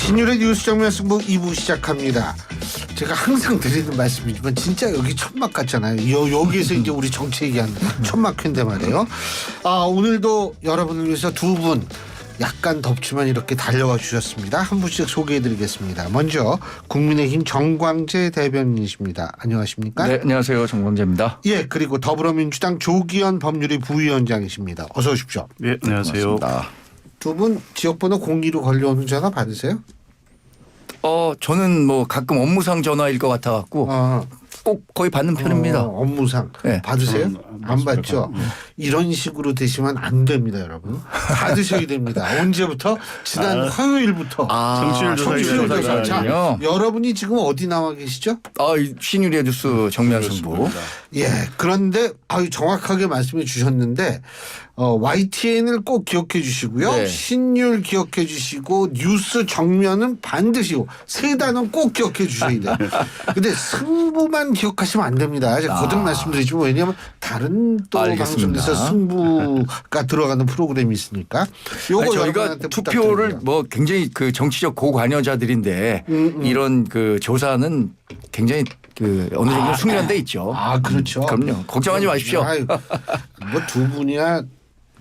신율의 뉴스 정면 승부 2부 시작합니다. 제가 항상 드리는 말씀이지만 진짜 여기 천막 같잖아요. 여기에서 이제 우리 정치 얘기하는 천막회인데 말이에요. 오늘도 여러분을 위해서 두 분 약간 덥지만 이렇게 달려와 주셨습니다. 한 분씩 소개해드리겠습니다. 먼저 국민의힘 정광재 대변인이십니다. 안녕하십니까? 네, 안녕하세요. 정광재입니다. 예, 그리고 더불어민주당 조기현 법률위 부위원장이십니다. 어서 오십시오. 네, 안녕하세요. 두 분 지역번호 02로 걸려오는 전화 받으세요? 저는 뭐 가끔 업무상 전화일 것 같아 갖고 꼭 거의 받는 편입니다. 업무상 네. 받으세요? 안 받죠? 이런 식으로 되시면 안 됩니다, 여러분. 받으셔야 됩니다. 언제부터? 지난 화요일부터. 정치율 조사. 자, 조사군요. 여러분이 지금 어디 나와 계시죠? 신유리의 뉴스 정면 승부. 예. 그런데 정확하게 말씀해 주셨는데 YTN을 꼭 기억해 주시고요. 네. 신율 기억해 주시고 뉴스 정면은 반드시 세 단어는 꼭 기억해 주셔야 돼요. 근데 승부만 기억하시면 안 됩니다. 제가 거듭 말씀드리지만 왜냐하면 다른 또 알겠습니다. 방송에서 승부가 들어가는 프로그램이 있으니까 요거 저희가 여러분한테 투표를 부탁드립니다. 뭐 굉장히 그 정치적 고관여자들인데 이런 그 조사는 굉장히 그 어느 정도 숙련돼 있죠. 그렇죠. 그럼요. 걱정하지 마십시오. 뭐 두 분이야.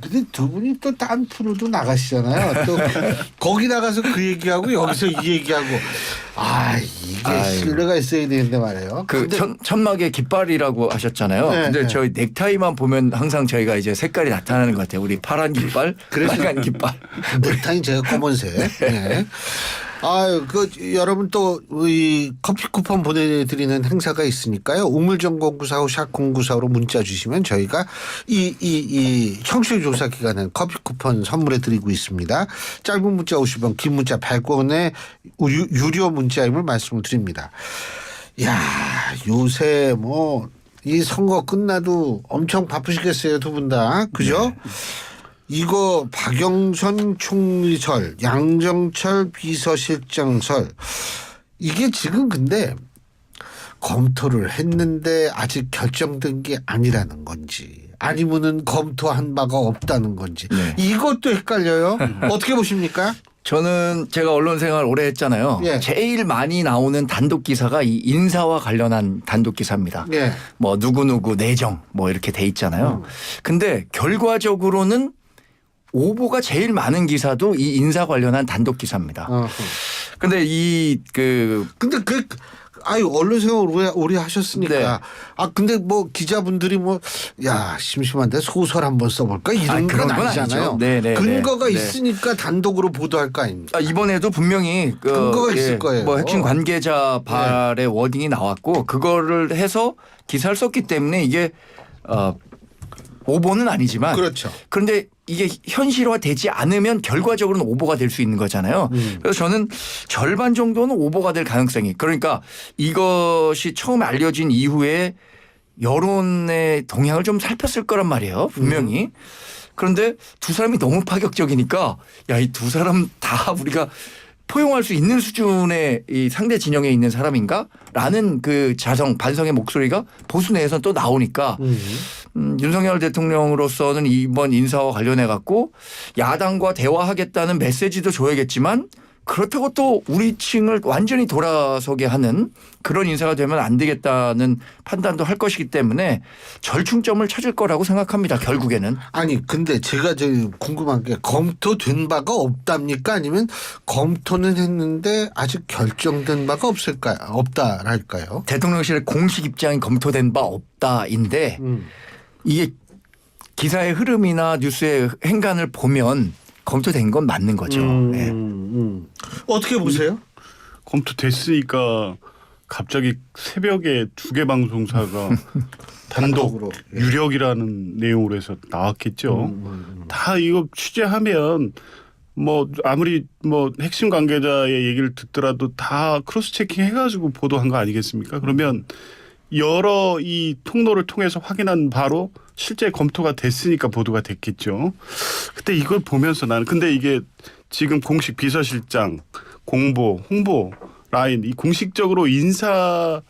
근데 두 분이 또 딴 프로도 나가시잖아요. 또 거기 나가서 그 얘기하고 여기서 이 얘기하고 이게 신뢰가 있어야 되는데 말이에요. 그 천막의 깃발이라고 하셨잖아요. 네, 근데 네. 저희 넥타이만 보면 항상 저희가 이제 색깔이 나타나는 것 같아요. 우리 파란 깃발, 빨간 깃발. 넥타이 제가 검은색. 네. 여러분 또 이 커피 쿠폰 보내드리는 행사가 있으니까요. 우물정공구사호 샵0945로 문자 주시면 저희가 이 청취율 조사 기간에 커피 쿠폰 선물해 드리고 있습니다. 짧은 문자 50원, 긴 문자 100원의 유료 문자임을 말씀을 드립니다. 야, 요새 뭐 이 선거 끝나도 엄청 바쁘시겠어요, 두 분 다. 그죠? 네. 이거 박영선 총리설, 양정철 비서실장설 이게 지금 근데 검토를 했는데 아직 결정된 게 아니라는 건지 아니면은 검토한 바가 없다는 건지 이것도 헷갈려요. 어떻게 보십니까? 저는 제가 언론 생활 오래 했잖아요. 예. 제일 많이 나오는 단독 기사가 이 인사와 관련한 단독 기사입니다. 예. 뭐 누구누구 내정 뭐 이렇게 돼 있잖아요. 근데 결과적으로는 오보가 제일 많은 기사도 이 인사 관련한 단독 기사입니다. 근데 근데 언론 생활 오래 하셨으니까. 네. 근데 뭐 기자분들이 심심한데 소설 한번 써볼까 이런 건 아니잖아요. 근거가 있으니까 단독으로 보도할 거 아닙니까? 이번에도 분명히 근거가 있을 거예요. 뭐 핵심 관계자 발의 워딩이 나왔고 그거를 해서 기사를 썼기 때문에 이게 오보는 아니지만 그렇죠. 그런데 이게 현실화되지 않으면 결과적으로는 오보가 될 수 있는 거잖아요. 그래서 저는 절반 정도는 오보가 될 가능성이 그러니까 이것이 처음에 알려진 이후에 여론의 동향을 좀 살폈을 거란 말이에요. 분명히. 그런데 두 사람이 너무 파격적이니까 이 두 사람 다 우리가 포용할 수 있는 수준의 이 상대 진영에 있는 사람인가라는 그 반성의 목소리가 보수 내에서 또 나오니까 윤석열 대통령으로서는 이번 인사와 관련해 갖고 야당과 대화하겠다는 메시지도 줘야겠지만 그렇다고 또 우리 층을 완전히 돌아서게 하는 그런 인사가 되면 안 되겠다는 판단도 할 것이기 때문에 절충점을 찾을 거라고 생각합니다. 결국에는. 근데 제가 궁금한 게 검토된 바가 없답니까? 아니면 검토는 했는데 아직 결정된 바가 없다랄까요? 대통령실의 공식 입장이 검토된 바 없다인데 이게 기사의 흐름이나 뉴스의 행간을 보면 검토된 건 맞는 거죠. 어떻게 보세요? 검토됐으니까 갑자기 새벽에 두 개 방송사가 단독 유력이라는 내용으로 해서 나왔겠죠. 다 이거 취재하면 뭐 아무리 뭐 핵심 관계자의 얘기를 듣더라도 다 크로스 체킹 해가지고 보도한 거 아니겠습니까? 그러면 여러 이 통로를 통해서 확인한 바로 실제 검토가 됐으니까 보도가 됐겠죠. 그때 이걸 보면서 나는 근데 이게 지금 공식 비서실장 공보 홍보 라인 이 공식적으로 인사를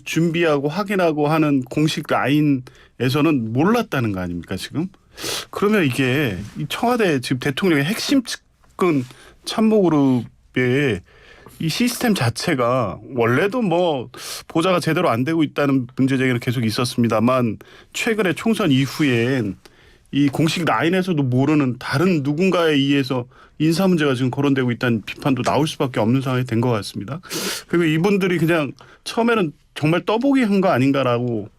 준비하고 확인하고 하는 공식 라인에서는 몰랐다는 거 아닙니까 지금? 그러면 이게 청와대 지금 대통령의 핵심 측근 참모그룹 이 시스템 자체가 원래도 뭐 보좌가 제대로 안 되고 있다는 문제 제기는 계속 있었습니다만 최근에 총선 이후엔 이 공식 라인에서도 모르는 다른 누군가에 의해서 인사 문제가 지금 거론되고 있다는 비판도 나올 수밖에 없는 상황이 된 것 같습니다. 그리고 이분들이 그냥 처음에는 정말 떠보기 한 거 아닌가라고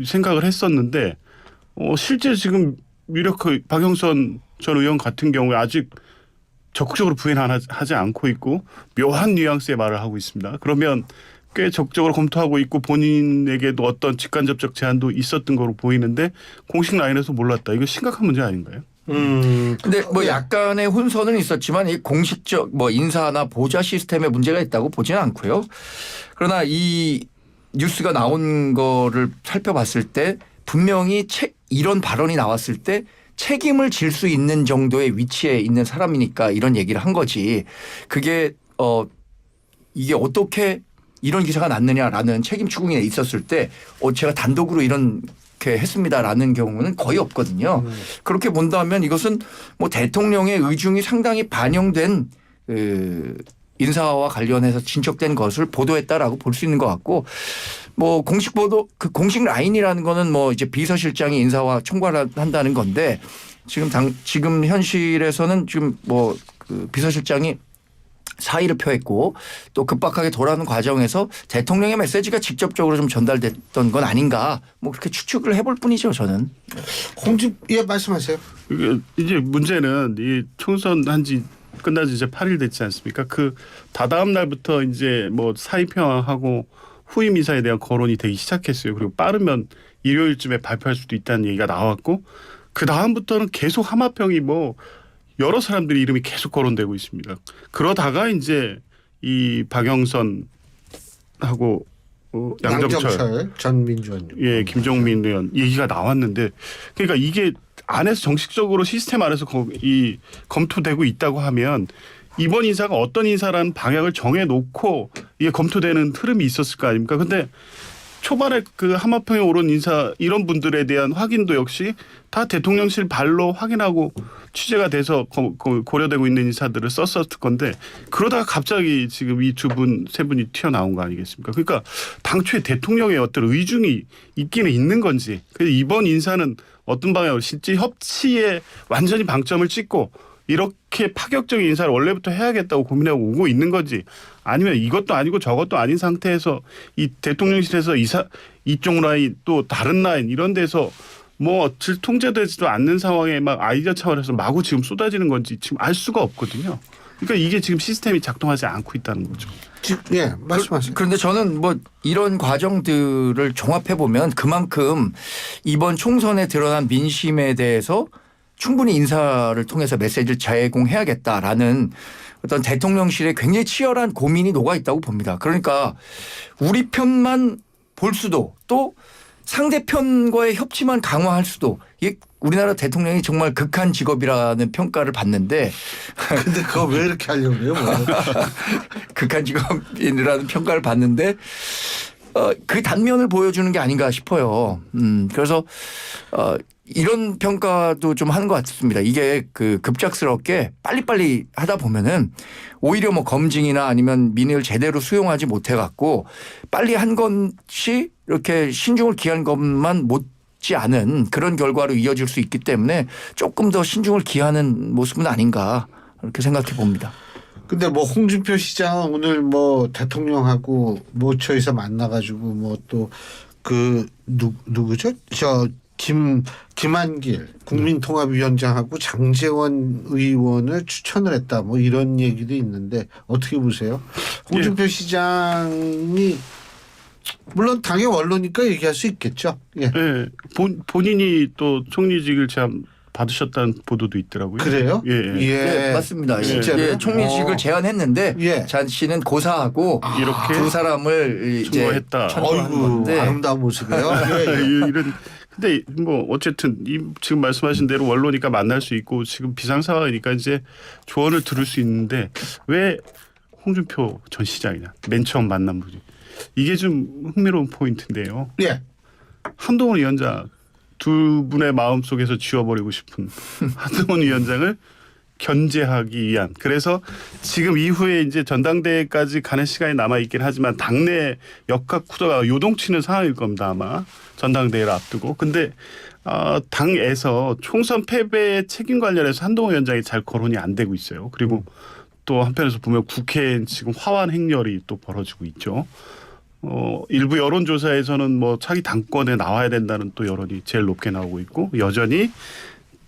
생각을 했었는데 실제 지금 유력 박영선 전 의원 같은 경우에 아직 적극적으로 부인하지 않고 있고 묘한 뉘앙스의 말을 하고 있습니다. 그러면 꽤 적극적으로 검토하고 있고 본인에게도 어떤 직간접적 제안도 있었던 거로 보이는데 공식 라인에서 몰랐다. 이거 심각한 문제 아닌가요? 근데 뭐 약간의 혼선은 있었지만 이 공식적 뭐 인사나 보좌 시스템에 문제가 있다고 보지는 않고요. 그러나 이 뉴스가 나온 거를 살펴봤을 때 분명히 이런 발언이 나왔을 때 책임을 질 수 있는 정도의 위치에 있는 사람이니까 이런 얘기를 한 거지. 그게 이게 어떻게 이런 기사가 났느냐라는 책임 추궁에 있었을 때 제가 단독으로 이렇게 했습니다라는 경우는 거의 없거든요. 그렇게 본다면 이것은 뭐 대통령의 의중이 상당히 반영된 인사와 관련해서 진척된 것을 보도했다라고 볼 수 있는 것 같고 뭐 공식 보도 그 공식 라인이라는 거는 뭐 이제 비서실장이 인사와 총괄을 한다는 건데 지금 현실에서는 지금 뭐 그 비서실장이 사의를 표했고 또 급박하게 돌아오는 과정에서 대통령의 메시지가 직접적으로 좀 전달됐던 건 아닌가 뭐 그렇게 추측을 해볼 뿐이죠 저는. 예 말씀하세요. 이제 문제는 이 총선 한지 끝난 지 이제 8일 됐지 않습니까? 그 다다음 날부터 이제 뭐 사의 표명하고 후임 인사에 대한 거론이 되기 시작했어요. 그리고 빠르면 일요일쯤에 발표할 수도 있다는 얘기가 나왔고 그 다음부터는 계속 하마평이 뭐 여러 사람들이 이름이 계속 거론되고 있습니다. 그러다가 이제 이 박영선하고 양정철 전 민주원 김종민 의원 얘기가 나왔는데 그러니까 이게 안에서 정식적으로 시스템 안에서 이 검토되고 있다고 하면 이번 인사가 어떤 인사라는 방향을 정해놓고 이게 검토되는 흐름이 있었을 거 아닙니까? 근데 초반에 그 하마평에 오른 인사 이런 분들에 대한 확인도 역시 다 대통령실 발로 확인하고 취재가 돼서 고려되고 있는 인사들을 썼었을 건데 그러다가 갑자기 지금 이 세 분이 튀어나온 거 아니겠습니까? 그러니까 당초에 대통령의 어떤 의중이 있기는 있는 건지 이번 인사는 어떤 방향으로 실제 협치에 완전히 방점을 찍고 이렇게 파격적인 인사를 원래부터 해야겠다고 고민하고 오고 있는 건지 아니면 이것도 아니고 저것도 아닌 상태에서 이 대통령실에서 이쪽 라인 또 다른 라인 이런 데서 뭐 통제되지도 않는 상황에 막 아이디어 차원에서 마구 지금 쏟아지는 건지 지금 알 수가 없거든요. 그러니까 이게 지금 시스템이 작동하지 않고 있다는 거죠. 예, 말씀하세요. 그런데 저는 뭐 이런 과정들을 종합해 보면 그만큼 이번 총선에 드러난 민심에 대해서 충분히 인사를 통해서 메시지를 제공해야겠다라는 어떤 대통령실에 굉장히 치열한 고민이 녹아 있다고 봅니다. 그러니까 우리 편만 볼 수도 또 상대편과의 협치만 강화할 수도 이게 우리나라 대통령이 정말 극한 직업이라는 평가를 받는데 근데 그거 왜 이렇게 하려고 해요? 극한 직업이라는 평가를 받는데 그 단면을 보여주는 게 아닌가 싶어요. 그래서 이런 평가도 좀 하는 것 같습니다. 이게 그 급작스럽게 빨리빨리 하다 보면은 오히려 뭐 검증이나 아니면 민의를 제대로 수용하지 못해 갖고 빨리 한 것이 이렇게 신중을 기한 것만 못지 않은 그런 결과로 이어질 수 있기 때문에 조금 더 신중을 기하는 모습은 아닌가 이렇게 생각해 봅니다. 근데 뭐 홍준표 시장 오늘 뭐 대통령하고 모처에서 만나가지고 뭐 또 그 누구죠? 김한길 국민통합위원장하고 장제원 의원을 추천을 했다. 뭐 이런 얘기도 있는데 어떻게 보세요? 홍준표 시장이 물론 당의 원로니까 얘기할 수 있겠죠. 예. 네, 본인이 또 총리직을 받으셨다는 보도도 있더라고요. 그래요? 예. 네, 맞습니다. 진짜로요? 예, 총리직을 제안했는데 잔 씨는 고사하고 이렇게 두 사람을 이제 추모했다. 어이구 아름다운 모습이에요. 이런 근데 뭐 어쨌든 지금 말씀하신 대로 원로니까 만날 수 있고 지금 비상 상황이니까 이제 조언을 들을 수 있는데 왜 홍준표 전 시장이냐 맨 처음 만난 분이 이게 좀 흥미로운 포인트인데요. 예. 한동훈 위원장 두 분의 마음 속에서 지워버리고 싶은 한동훈 위원장을 견제하기 위한. 그래서 지금 이후에 이제 전당대회까지 가는 시간이 남아 있긴 하지만 당내 역학 구도가 요동치는 상황일 겁니다. 아마 전당대회를 앞두고. 근데 당에서 총선 패배의 책임 관련해서 한동훈 위원장이 잘 거론이 안 되고 있어요. 그리고 또 한편에서 보면 국회엔 지금 화환 행렬이 또 벌어지고 있죠. 일부 여론조사에서는 뭐 차기 당권에 나와야 된다는 또 여론이 제일 높게 나오고 있고 여전히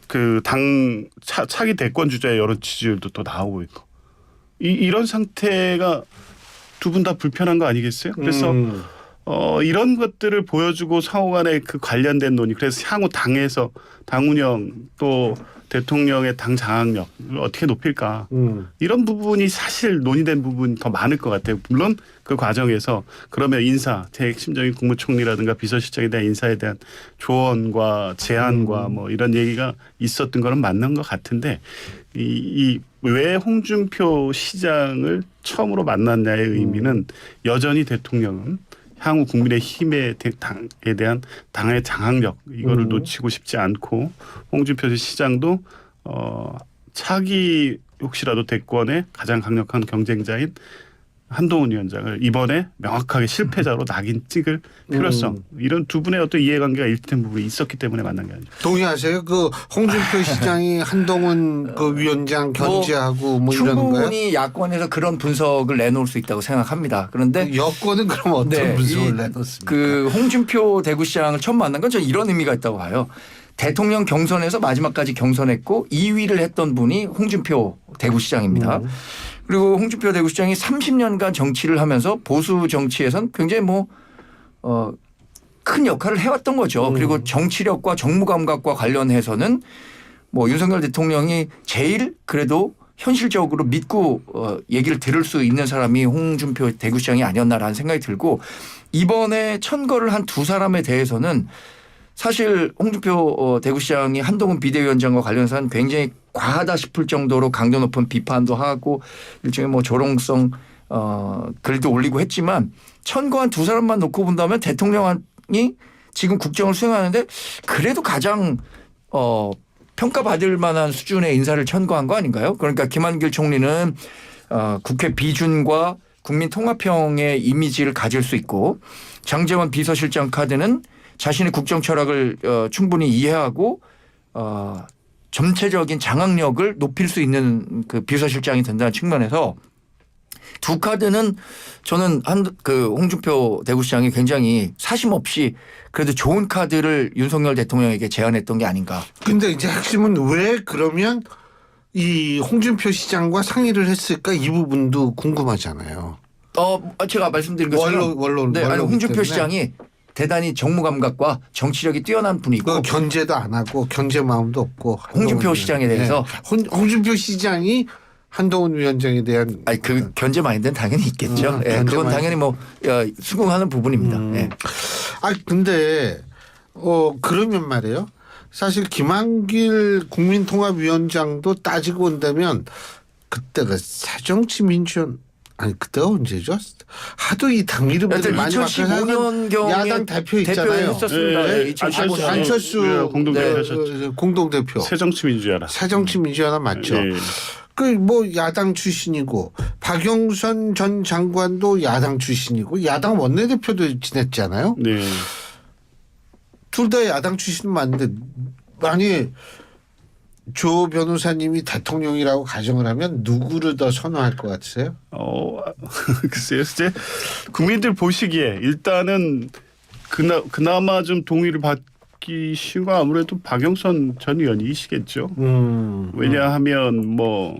그 당 차기 대권 주자의 여론 지지율도 또 나오고 있고 이런 상태가 두 분 다 불편한 거 아니겠어요? 그래서 이런 것들을 보여주고 상호 간에 그 관련된 논의 그래서 향후 당에서 당 운영 또 대통령의 당 장악력을 어떻게 높일까 이런 부분이 사실 논의된 부분이 더 많을 것 같아요. 물론 그 과정에서 그러면 인사 핵심적인 국무총리라든가 비서실장에 대한 인사에 대한 조언과 제안과 뭐 이런 얘기가 있었던 거는 맞는 것 같은데 이 왜 홍준표 시장을 처음으로 만났냐의 의미는 여전히 대통령은 향후 국민의힘에 당에 대한 당의 장악력 이거를 놓치고 싶지 않고 홍준표 시장도 차기 혹시라도 대권의 가장 강력한 경쟁자인 한동훈 위원장을 이번에 명확하게 실패자로 낙인 찍을 필요성 이런 두 분의 어떤 이해관계가 일치된 부분이 있었기 때문에 만난 게 아니죠. 동의하세요? 그 홍준표 시장이 한동훈 그 위원장 견제하고 뭐 이러는 거예요? 충분히 야권에서 그런 분석을 내놓을 수 있다고 생각합니다. 그런데 여권은 그럼 어떤 네, 분석을 내놓습니까? 그 홍준표 대구시장을 처음 만난 건 저는 이런 의미가 있다고 봐요. 대통령 경선에서 마지막까지 경선했고 2위를 했던 분이 홍준표 대구시장입니다. 그리고 홍준표 대구시장이 30년간 정치를 하면서 보수 정치에선 굉장히 큰 역할을 해왔던 거죠. 그리고 정치력과 정무감각과 관련해서는 뭐 윤석열 대통령이 제일 그래도 현실적으로 믿고 얘기를 들을 수 있는 사람이 홍준표 대구시장이 아니었나라는 생각이 들고 이번에 천거를 한 두 사람에 대해서는 사실 홍준표 대구시장이 한동훈 비대위원장과 관련해서는 굉장히 과하다 싶을 정도로 강도 높은 비판도 하고 일종의 뭐 조롱성 글도 올리고 했지만 천거한 두 사람만 놓고 본다면 대통령이 지금 국정을 수행하는데 그래도 가장 평가받을 만한 수준의 인사를 천거한 거 아닌가요? 그러니까 김한길 총리는 국회 비준과 국민통합형의 이미지를 가질 수 있고 장제원 비서실장 카드는 자신의 국정 철학을 충분히 이해하고 전체적인 장악력을 높일 수 있는 그 비서실장이 된다는 측면에서 두 카드는 저는 그 홍준표 대구시장이 굉장히 사심 없이 그래도 좋은 카드를 윤석열 대통령에게 제안했던 게 아닌가. 근데 이제 핵심은 왜 그러면 이 홍준표 시장과 상의를 했을까 이 부분도 궁금하잖아요. 제가 말씀드린 것처럼 원론 아니 홍준표 때문에. 시장이 대단히 정무감각과 정치력이 뛰어난 분이고 그 견제도 안 하고 견제 마음도 없고 홍준표 시장에 대해서 홍준표 시장이 한동훈 위원장에 대한 그 견제 마인드는 당연히 있겠죠. 예, 견제 그건 마인드. 당연히 뭐 수긍하는 부분입니다. 예. 근데 그러면 말이에요. 사실 김한길 국민통합위원장도 따지고 온다면 그때가 새정치민주연 아니 그때가 언제죠? 하도 이 당 이름들이 많이 2015년 경에 야당 대표 있잖아요. 했었습니다. 네. 2015년. 안철수 공동대표 공동대표. 새정치민주연합. 새정치민주연합 맞죠. 네. 그 뭐 야당 출신이고 박영선 전 장관도 야당 출신이고 야당 원내대표도 지냈잖아요. 네. 둘 다 야당 출신 맞는데 만약에 조 변호사님이 대통령이라고 가정을 하면 누구를 더 선호할 것 같으세요? 글쎄요. 이제 국민들 보시기에 일단은 그나마 좀 동의를 받기 쉬운 건 아무래도 박영선 전 의원이시겠죠. 왜냐하면 뭐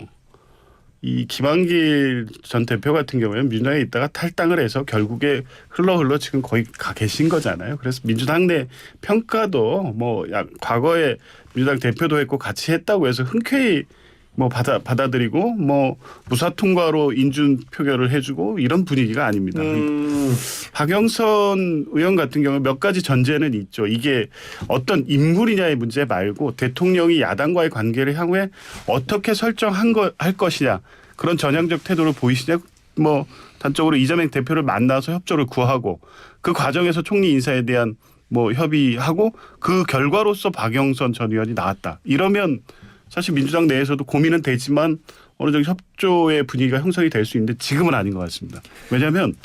이 김한길 전 대표 같은 경우에는 민주당에 있다가 탈당을 해서 결국에 흘러 지금 거의 가 계신 거잖아요. 그래서 민주당 내 평가도 뭐 과거에 민주당 대표도 했고 같이 했다고 해서 흔쾌히 뭐 받아들이고 뭐 무사 통과로 인준 표결을 해주고 이런 분위기가 아닙니다. 박영선 의원 같은 경우 몇 가지 전제는 있죠. 이게 어떤 인물이냐의 문제 말고 대통령이 야당과의 관계를 향후에 어떻게 할 것이냐 그런 전향적 태도를 보이시냐 뭐 단적으로 이재명 대표를 만나서 협조를 구하고 그 과정에서 총리 인사에 대한 뭐 협의하고 그 결과로서 박영선 전 의원이 나왔다. 이러면 사실 민주당 내에서도 고민은 되지만 어느 정도 협조의 분위기가 형성이 될 수 있는데 지금은 아닌 것 같습니다. 왜냐하면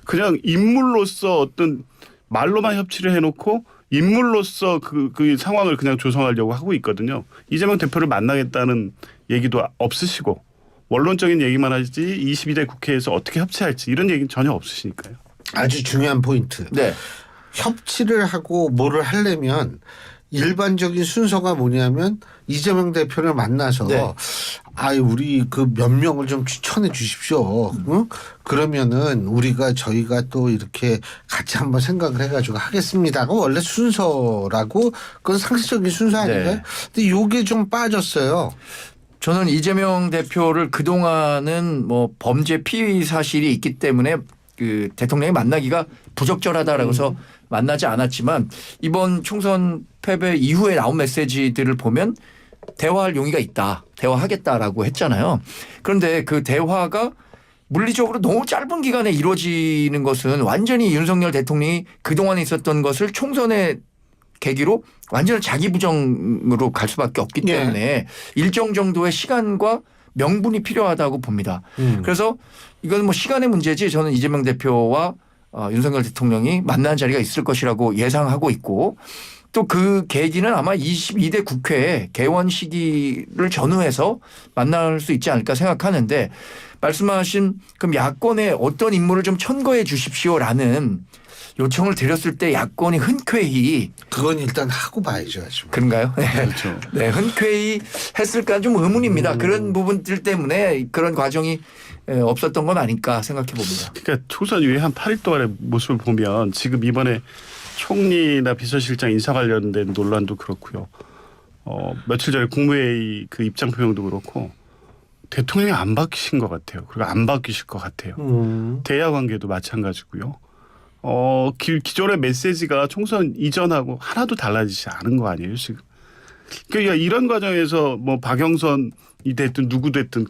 그냥 인물로서 어떤 말로만 협치를 해놓고 인물로서 그 상황을 그냥 조성하려고 하고 있거든요. 이재명 대표를 만나겠다는 얘기도 없으시고 원론적인 얘기만 하지 22대 국회에서 어떻게 협치할지 이런 얘기는 전혀 없으시니까요. 아주 중요한 포인트. 네. 협치를 하고 뭐를 하려면 일반적인 순서가 뭐냐면 이재명 대표를 만나서 네. 우리 그 몇 명을 좀 추천해 주십시오. 응? 그러면은 저희가 또 이렇게 같이 한번 생각을 해가지고 하겠습니다가 원래 순서라고 그건 상식적인 순서 아닌가요? 네. 근데 요게 좀 빠졌어요. 저는 이재명 대표를 그동안은 뭐 범죄 피의 사실이 있기 때문에 그 대통령이 만나기가 부적절하다라고 해서 만나지 않았지만 이번 총선 패배 이후에 나온 메시지들을 보면 대화할 용의가 있다. 대화하겠다라고 했잖아요. 그런데 그 대화가 물리적으로 너무 짧은 기간에 이루어지는 것은 완전히 윤석열 대통령이 그동안에 있었던 것을 총선의 계기로 완전히 자기 부정으로 갈 수밖에 없기 때문에 일정 정도의 시간과 명분이 필요하다고 봅니다. 그래서 이건 뭐 시간의 문제지 저는 이재명 대표와 윤석열 대통령이 만나는 자리가 있을 것이라고 예상하고 있고 또 그 계기는 아마 22대 국회 개원 시기를 전후해서 만날 수 있지 않을까 생각하는데 말씀하신 그럼 야권에 어떤 인물을 좀 천거해 주십시오라는 요청을 드렸을 때 야권이 흔쾌히 그건 일단 하고 봐야죠. 아주. 그런가요? 네. 그렇죠. 네, 흔쾌히 했을까 좀 의문입니다. 그런 부분들 때문에 그런 과정이 없었던 건 아닐까 생각해 봅니다. 그러니까 총선 이후에 한 8일 동안의 모습을 보면 지금 이번에 총리나 비서실장 인사 관련된 논란도 그렇고요. 며칠 전에 국무회의 그 입장 표명도 그렇고 대통령이 안 바뀌신 것 같아요. 그리고 안 바뀌실 것 같아요. 대야 관계도 마찬가지고요. 기존의 메시지가 총선 이전하고 하나도 달라지지 않은 거 아니에요 지금. 그러니까 이런 과정에서 뭐 박영선이 됐든 누구 됐든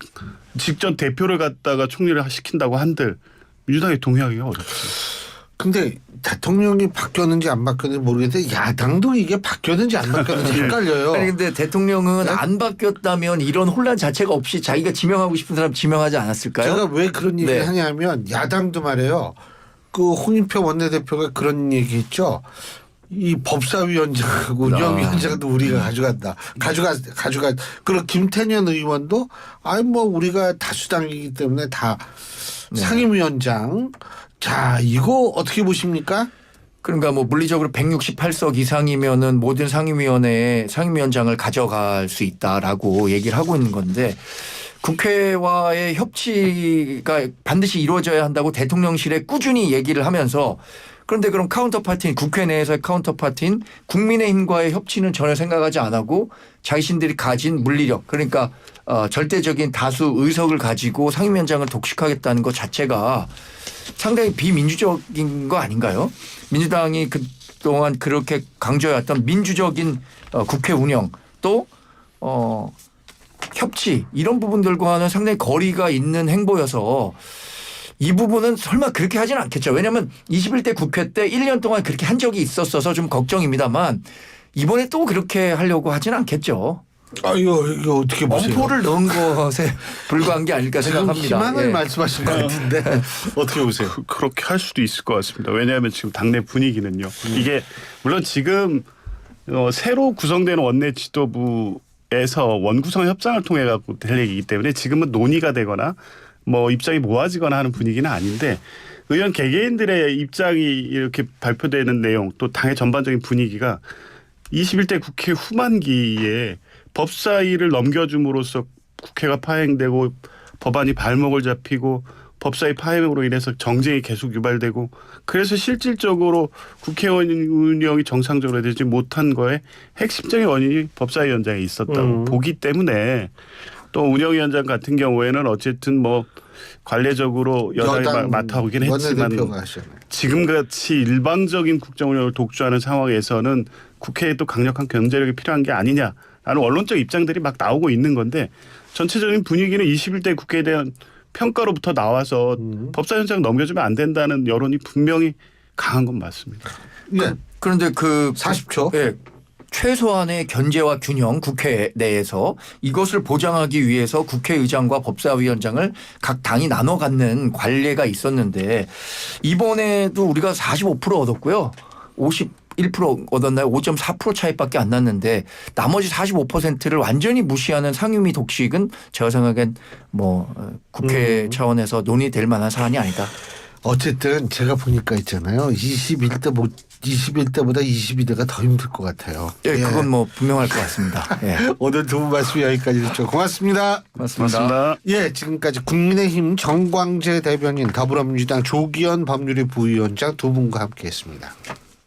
직전 대표를 갖다가 총리를 시킨다고 한들 민주당이 동의하기가 어렵죠. 근데 대통령이 바뀌었는지 안 바뀌었는지 모르겠는데 야당도 이게 바뀌었는지 안 바뀌었는지 헷갈려요. 아니 근데 대통령은 네? 안 바뀌었다면 이런 혼란 자체가 없이 자기가 지명하고 싶은 사람 지명하지 않았을까요? 제가 왜 그런 얘기를 네. 하냐면 야당도 말이에요. 그 홍준표 원내대표가 그런 얘기했죠. 이 법사위원장하고 운영위원장도 우리가 가져간다. 가져가. 그리고 김태년 의원도 뭐 우리가 다수당이기 때문에 다 상임위원장. 자, 이거 어떻게 보십니까? 그러니까 뭐 물리적으로 168석 이상이면은 모든 상임위원회에 상임위원장을 가져갈 수 있다라고 얘기를 하고 있는 건데 국회와의 협치가 반드시 이루어져야 한다고 대통령실에 꾸준히 얘기를 하면서 그런데 그럼 카운터파티인 국회 내에서의 카운터파티인 국민의힘과의 협치는 전혀 생각하지 안 하고 자신들이 가진 물리력 그러니까 절대적인 다수 의석을 가지고 상임위원장을 독식하겠다는 것 자체가 상당히 비민주적인 거 아닌가요? 민주당이 그동안 그렇게 강조해왔던 민주적인 국회 운영 또 협치 이런 부분들과는 상당히 거리가 있는 행보여서 이 부분은 설마 그렇게 하지는 않겠죠. 왜냐하면 21대 국회 때 1년 동안 그렇게 한 적이 있었어서 좀 걱정입니다만 이번에 또 그렇게 하려고 하지는 않겠죠. 이거 어떻게 보세요? 엄포를 넣은 것에 불과한 게 아닐까 생각합니다. 희망을 예. 말씀하신 것 같은데 어떻게 보세요? 그렇게 할 수도 있을 것 같습니다. 왜냐하면 지금 당내 분위기는요. 이게 물론 지금 새로 구성되는 원내 지도부에서 원구성 협상을 통해 갖고 될 얘기이기 때문에 지금은 논의가 되거나 뭐 입장이 모아지거나 하는 분위기는 아닌데 의원 개개인들의 입장이 이렇게 발표되는 내용 또 당의 전반적인 분위기가 21대 국회 후반기에 법사위를 넘겨줌으로써 국회가 파행되고 법안이 발목을 잡히고 법사위 파행으로 인해서 정쟁이 계속 유발되고 그래서 실질적으로 국회의원 운영이 정상적으로 되지 못한 거에 핵심적인 원인이 법사위원장에 있었다고 보기 때문에 또 운영위원장 같은 경우에는 어쨌든 뭐 관례적으로 여당이 맡아오긴 했지만 지금같이 일방적인 국정운영을 독주하는 상황에서는 국회에 또 강력한 경제력이 필요한 게 아니냐라는 원론적 입장들이 막 나오고 있는 건데 전체적인 분위기는 21대 국회에 대한 평가로부터 나와서 법사위원장 넘겨주면 안 된다는 여론이 분명히 강한 건 맞습니다. 네. 그런데 그 40초. 예. 최소한의 견제와 균형 국회 내에서 이것을 보장하기 위해서 국회의장과 법사위원장을 각 당이 나눠 갖는 관례가 있었는데 이번에도 우리가 45% 얻었고요. 51% 얻었나요? 5.4% 차이밖에 안 났는데 나머지 45%를 완전히 무시하는 상임위 독식은 제가 생각엔 뭐 국회 차원에서 논의될 만한 사안이 아니다. 어쨌든 제가 보니까 있잖아요. 21대보다 22대가 더 힘들 것 같아요. 예, 그건 뭐 분명할 것 같습니다. 예. 오늘 두 분 말씀 여기까지 듣죠. 고맙습니다. 맞습니다. 예, 지금까지 국민의힘 정광재 대변인, 더불어민주당 조기현 법률위 부위원장 두 분과 함께했습니다.